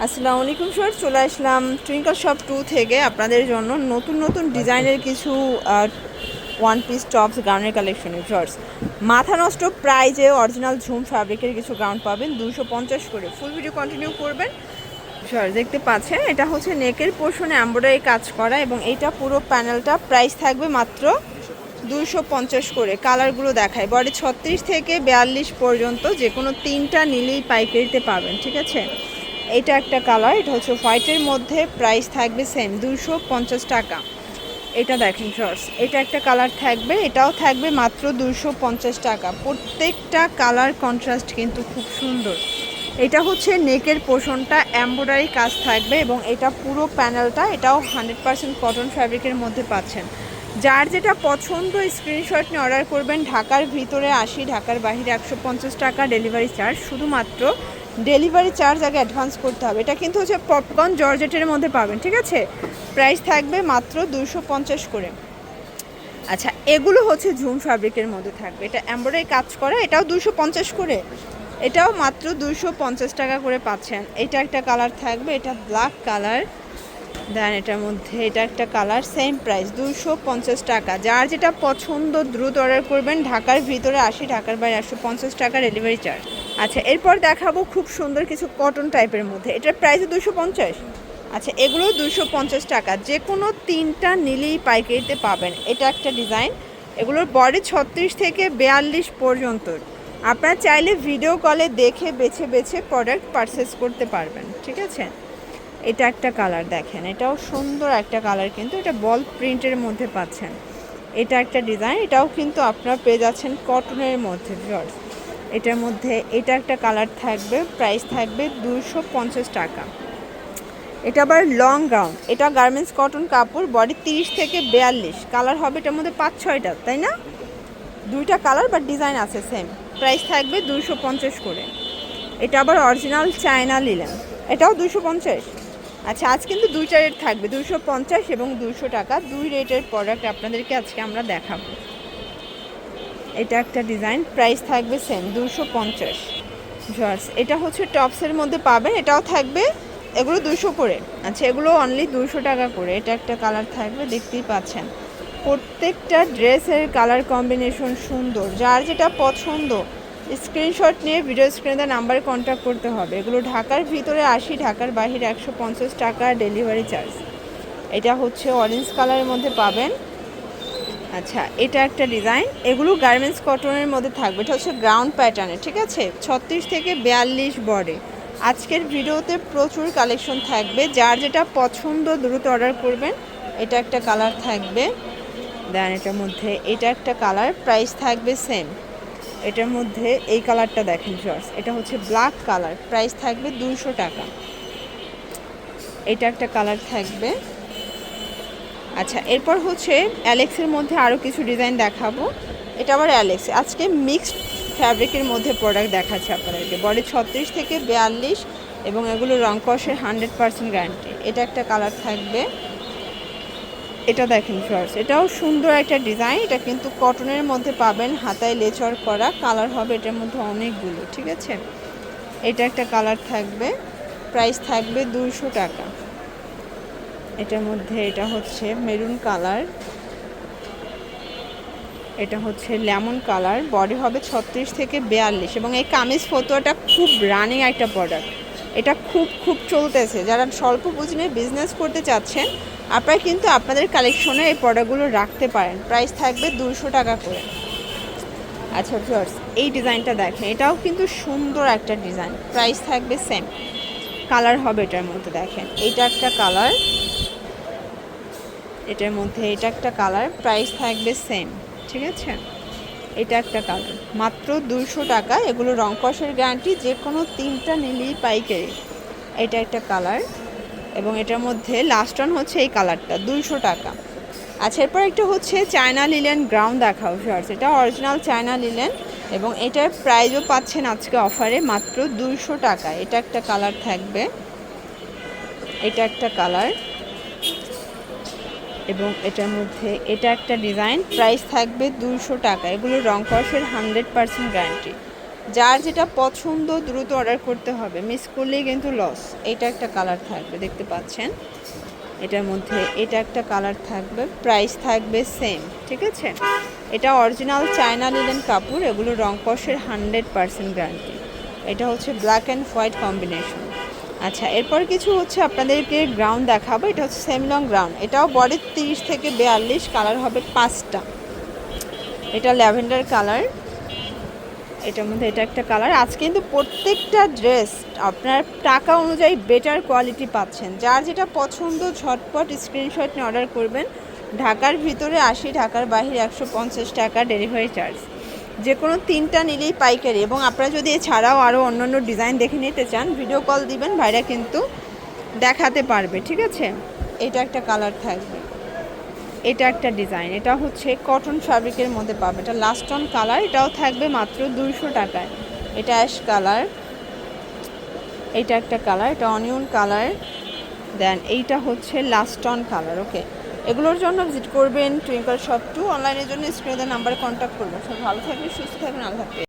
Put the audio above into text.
আসসালামু আলাইকুম স্যার, চলে আসলাম টুইঙ্কল শপ 2 থেকে আপনাদের জন্য নতুন নতুন ডিজাইনের কিছু ওয়ান পিস টপস গাউনের কালেকশনে শর্টস মাথা নষ্ট প্রাইজে অরিজিনাল ঝুম ফ্যাব্রিকের কিছু গাউন পাবেন 250 করে। ফুল ভিডিও কন্টিনিউ করবেন। স্যার দেখতে পাচ্ছেন এটা হচ্ছে নেকের পোর্শনে এমব্রয়ডারি কাজ করা এবং এইটা পুরো প্যানেলটা প্রাইস থাকবে মাত্র 250 করে। কালারগুলো দেখায় বডি 36 থেকে 42 পর্যন্ত, যে কোনো তিনটা নিলেই পাইকারিতে পাবেন, ঠিক আছে। এটা একটা কালার, এটা হচ্ছে হোয়াইটের মধ্যে, প্রাইস থাকবে সেম 250 টাকা। এটা দেখেন শর্টস, এটা একটা কালার থাকবে, এটাও থাকবে মাত্র 250 টাকা। প্রত্যেকটা কালার কন্ট্রাস্ট কিন্তু খুব সুন্দর। এটা হচ্ছে নেকের পোর্শনটা এমব্রয়ডারি কাজ থাকবে এবং এটা পুরো প্যানেলটা, এটাও 100% কটন ফ্যাব্রিকের মধ্যে পাচ্ছেন। যার যেটা পছন্দ স্ক্রিনশট নিয়ে অর্ডার করবেন। ঢাকার ভিতরে 80, ঢাকার বাইরে 150 টাকা ডেলিভারি চার্জ। শুধুমাত্র ডেলিভারি চার্জ আগে অ্যাডভান্স করতে হবে। এটা কিন্তু হচ্ছে পপকর্ন জর্জেটের মধ্যে পাবেন, ঠিক আছে। প্রাইস থাকবে মাত্র 250 করে। আচ্ছা, এগুলো হচ্ছে ঝুম ফ্যাব্রিকের মধ্যে থাকবে, এটা এমব্রয়ডারি কাজ করা, এটাও 250 করে। এটাও মাত্র 250 টাকা করে পাচ্ছেন। এটা একটা কালার থাকবে, এটা ব্ল্যাক কালার। দেন এটার মধ্যে এটা একটা কালার, সেম প্রাইস 250 টাকা। যার যেটা পছন্দ দ্রুত অর্ডার করবেন। ঢাকার ভিতরে 80, ঢাকার বাইরে 150 টাকা ডেলিভারি চার্জ। আচ্ছা, এরপর দেখাবো খুব সুন্দর কিছু কটন টাইপের মধ্যে, এটার প্রাইসও 250। আচ্ছা, এগুলো 250 টাকা, যে কোনো তিনটা নিলেই পাইকারিতে পাবেন। এটা একটা ডিজাইন, এগুলোর বডি 36 থেকে 42 পর্যন্ত। আপনারা চাইলে ভিডিও কলে দেখে বেছে বেছে প্রোডাক্ট পারচেস করতে পারবেন, ঠিক আছে। এটা একটা কালার দেখেন, এটাও সুন্দর একটা কালার, কিন্তু এটা বল প্রিন্টের মধ্যে পাচ্ছেন। এটা একটা ডিজাইন, এটাও কিন্তু আপনারা পেয়ে যাচ্ছেন কটনের মধ্যে ভিউয়ার্স। এটার মধ্যে এটা একটা কালার থাকবে, প্রাইস থাকবে 250 টাকা। এটা আবার লং গাউন, এটা গার্মেন্টস কটন কাপড়, বডি 30 থেকে 42, কালার হবে এটার মধ্যে 5-6টা, তাই না? দুইটা কালার বা ডিজাইন আছে সেম, প্রাইস থাকবে 250 করে। এটা আবার অরিজিনাল চায়না লিলেন, এটাও 250। আচ্ছা, আজ কিন্তু দুইটা রেট থাকবে, 250 এবং 200 টাকা, দুই রেটের প্রোডাক্ট আপনাদেরকে আজকে আমরা দেখাবো। এটা একটা ডিজাইন, প্রাইস থাকবে সেম 250 জর্জ। এটা হচ্ছে টপসের মধ্যে পাবেন, এটাও থাকবে, এগুলো 200 করে। আচ্ছা, এগুলো অনলি 200 টাকা করে। এটা একটা কালার থাকবে, দেখতেই পাচ্ছেন প্রত্যেকটা ড্রেসের কালার কম্বিনেশন সুন্দর। যার যেটা পছন্দ স্ক্রিনশট নিয়ে ভিডিও স্ক্রিনে নাম্বারে কন্ট্যাক্ট করতে হবে। এগুলো ঢাকার ভিতরে 80, ঢাকার বাইরে 150 টাকা ডেলিভারি চার্জ। এটা হচ্ছে অরেঞ্জ কালারের মধ্যে পাবেন। আচ্ছা, এটা একটা ডিজাইন, এগুলো গার্মেন্টস কটনের মধ্যে থাকবে, এটা হচ্ছে গ্রাউন্ড প্যাটার্নের, ঠিক আছে। 36 থেকে 42 বডি। আজকের ভিডিওতে প্রচুর কালেকশন থাকবে, যার যেটা পছন্দ দ্রুত অর্ডার করবেন। এটা একটা কালার থাকবে, দেন এটার মধ্যে এটা একটা কালার, প্রাইস থাকবে সেম। এটার মধ্যে এই কালারটা দেখেন জর্জ, এটা হচ্ছে ব্ল্যাক কালার, প্রাইস থাকবে 200 টাকা। এটা একটা কালার থাকবে। আচ্ছা, এরপর হচ্ছে অ্যালেক্সের মধ্যে আরও কিছু ডিজাইন দেখাবো। এটা আবার অ্যালেক্স, আজকে মিক্সড ফ্যাব্রিকের মধ্যে প্রোডাক্ট দেখাচ্ছে আপনাদেরকে, বডি 36 থেকে 42 এবং এগুলো রং কষের 100% গ্যারান্টি। এটা একটা কালার থাকবে, এটা দেখেন শর্টস, এটাও সুন্দর একটা ডিজাইন। এটা কিন্তু কটনের মধ্যে পাবেন, হাতায় লেচর করা, কালার হবে এটার মধ্যে অনেকগুলো, ঠিক আছে। এটা একটা কালার থাকবে, প্রাইস থাকবে 200 টাকা। এটার মধ্যে এটা হচ্ছে মেরুন কালার, এটা হচ্ছে লেমন কালার, বডি হবে 36 থেকে 42 এবং এই কামিজ ফতোয়াটা খুব রানিং একটা প্রোডাক্ট। এটা খুব খুব চলতেছে। যারা স্বল্প পুঁজি নিয়ে বিজনেস করতে চাচ্ছেন, আপনারা কিন্তু আপনাদের কালেকশনে এই প্রোডাক্টগুলো রাখতে পারেন। প্রাইস থাকবে 200 টাকা করে। আচ্ছা ভিউয়ার্স, এই ডিজাইনটা দেখেন, এটাও কিন্তু সুন্দর একটা ডিজাইন, প্রাইস থাকবে সেম। কালার হবে এটার মধ্যে দেখেন, এইটা একটা কালার, এটার মধ্যে এটা একটা কালার, প্রাইস থাকবে সেম, ঠিক আছে। এটা একটা কালার, মাত্র 200 টাকা। এগুলো রং কষের গ্যারান্টি, যে কোনো তিনটা নিলেই পাইকারি। এটা একটা কালার এবং এটার মধ্যে লাস্ট ওয়ান হচ্ছে এই কালারটা, 200 টাকা। আচ্ছা, এরপর একটা হচ্ছে চায়না লিলেন গ্রাউন্ড দেখাও শর্টস, এটা অরিজিনাল চায়না লিলেন এবং এটার প্রাইসও পাচ্ছেন আজকে অফারে মাত্র 200 টাকা। এটা একটা কালার থাকবে, এটা একটা কালার এবং এটার মধ্যে এটা একটা ডিজাইন, প্রাইস থাকবে 200 টাকা। এগুলো রং কষের 100% গ্যারান্টি। যার যেটা পছন্দ দ্রুত অর্ডার করতে হবে, মিস করলেই কিন্তু লস। এটা একটা কালার থাকবে, দেখতে পাচ্ছেন এটার মধ্যে এটা একটা কালার থাকবে, প্রাইস থাকবে সেম, ঠিক আছে। এটা অরিজিনাল চায়না লিনেন কাপড়, এগুলো রং কষের 100% গ্যারান্টি। এটা হচ্ছে ব্ল্যাক অ্যান্ড হোয়াইট কম্বিনেশন। আচ্ছা, এরপর কিছু হচ্ছে আপনাদেরকে গ্রাউন্ড দেখাবো। এটা হচ্ছে সেমি লং গ্রাউন্ড, এটাও বডি 30 থেকে 42, কালার হবে 5টা। এটা ল্যাভেন্ডার কালার, এটার মধ্যে এটা একটা কালার। আজ কিন্তু প্রত্যেকটা ড্রেস আপনার টাকা অনুযায়ী বেটার কোয়ালিটি পাচ্ছেন। যার যেটা পছন্দ ঝটপট স্ক্রিনশট নিয়ে অর্ডার করবেন। ঢাকার ভিতরে 80, ঢাকার বাইরে 150 টাকা ডেলিভারি চার্জ। যে কোনো 3টা নিলেই পাইকারি। এবং আপনারা যদি এছাড়াও আরও অন্যান্য ডিজাইন দেখে নিতে চান, ভিডিও কল দিবেন, ভাইরা কিন্তু দেখাতে পারবে, ঠিক আছে। এটা একটা কালার থাকবে, এটা একটা ডিজাইন, এটা হচ্ছে কটন ফ্যাব্রিকের মধ্যে পাবে, এটা লাস্ট অন কালার, এটাও থাকবে মাত্র 200 টাকায়। এটা অ্যাশ কালার, এইটা একটা কালার, এটা অনিয়ন কালার, দেন এইটা হচ্ছে লাস্ট অন কালার। ওকে, এগুলোর জন্য ভিজিট করবেন টুইঙ্কল শপ 2। অনলাইনের জন্য স্ক্রিনে নাম্বারে কন্ট্যাক্ট করবেন। সব ভালো থাকবেন, সুস্থ থাকবেন, আল্লাহ হাফেজ।